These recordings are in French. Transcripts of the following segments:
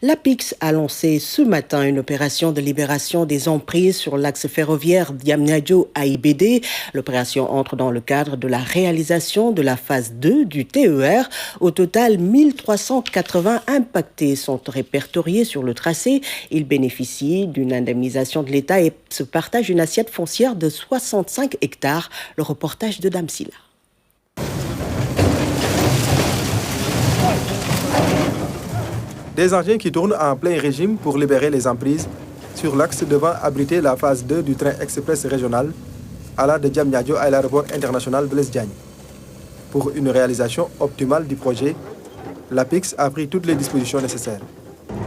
L'APIX a lancé ce matin une opération de libération des emprises sur l'axe ferroviaire Diamniadio-AIBD. L'opération entre dans le cadre de la réalisation de la phase 2 du TER. Au total, 1380 impactés sont répertoriés sur le tracé. Ils bénéficient d'une indemnisation de l'État et se partagent une assiette foncière de 65 hectares. Le reportage de Damsila. Des engins qui tournent en plein régime pour libérer les emprises sur l'axe devant abriter la phase 2 du train express régional allant de Diamniadio à l'aéroport international Blaise Diagne. Pour une réalisation optimale du projet, l'APIX a pris toutes les dispositions nécessaires.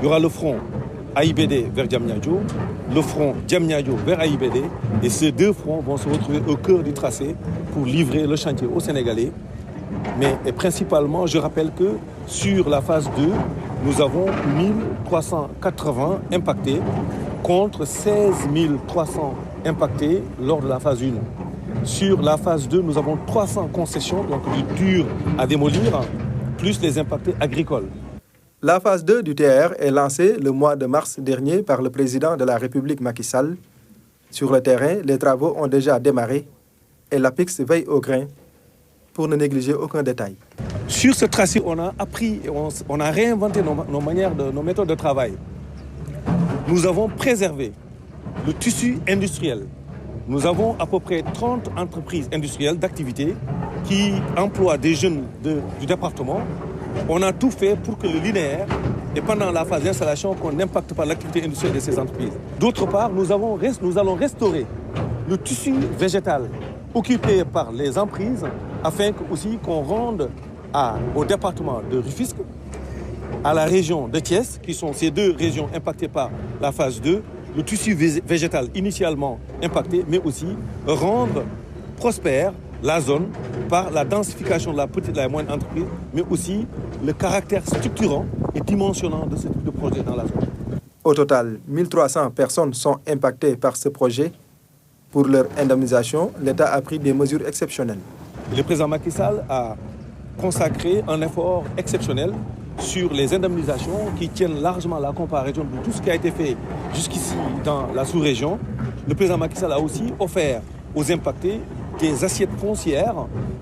Il y aura le front AIBD vers Diamniadio, le front Diamniadio vers AIBD, et ces deux fronts vont se retrouver au cœur du tracé pour livrer le chantier aux Sénégalais. Mais principalement, je rappelle que sur la phase 2, nous avons 1380 impactés contre 16 300 impactés lors de la phase 1. Sur la phase 2, nous avons 300 concessions, donc du dur à démolir, plus les impactés agricoles. La phase 2 du TER est lancée le mois de mars dernier par le président de la République Macky Sall. Sur le terrain, les travaux ont déjà démarré et l'APIX veille au grain pour ne négliger aucun détail. Sur ce tracé, on a appris et on a réinventé nos méthodes de travail. Nous avons préservé le tissu industriel. Nous avons à peu près 30 entreprises industrielles d'activité qui emploient des jeunes du département. On a tout fait pour que le linéaire, et pendant la phase d'installation, qu'on n'impacte pas l'activité industrielle de ces entreprises. D'autre part, nous allons restaurer le tissu végétal occupé par les emprises afin qu'on rende au département de Rufisque, à la région de Thiès, qui sont ces deux régions impactées par la phase 2, le tissu végétal initialement impacté, mais aussi rendre prospère la zone par la densification de la petite et la moyenne entreprise, mais aussi le caractère structurant et dimensionnant de ce type de projet dans la zone. Au total, 1300 personnes sont impactées par ce projet. Pour leur indemnisation, l'État a pris des mesures exceptionnelles. Le président Macky Sall a consacré un effort exceptionnel sur les indemnisations qui tiennent largement la comparaison de tout ce qui a été fait jusqu'ici dans la sous-région. Le président Macky Sall a aussi offert aux impactés des assiettes foncières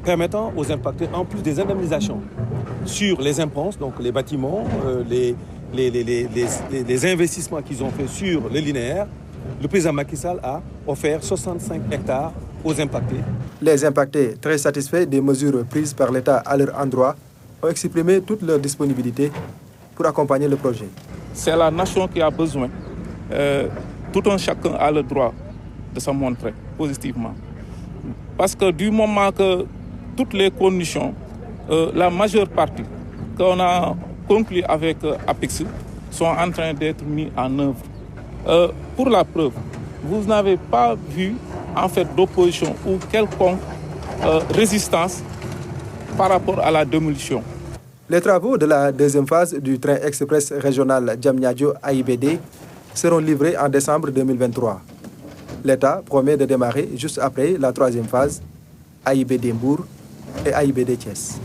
permettant aux impactés, en plus des indemnisations sur les impenses, donc les bâtiments, les investissements qu'ils ont fait sur le linéaire. Le président Macky Sall a offert 65 hectares aux impactés. Les impactés, très satisfaits des mesures prises par l'État à leur endroit, ont exprimé toute leur disponibilité pour accompagner le projet. C'est la nation qui a besoin. Tout un chacun a le droit de se montrer positivement. Parce que du moment que toutes les conditions, la majeure partie qu'on a conclues avec APIX sont en train d'être mises en œuvre. Pour la preuve, vous n'avez pas vu en fait d'opposition ou quelconque résistance par rapport à la démolition. Les travaux de la deuxième phase du train express régional Diamniadio-AIBD seront livrés en décembre 2023. L'État promet de démarrer juste après la troisième phase, AIBD Mbour et AIBD Thiès.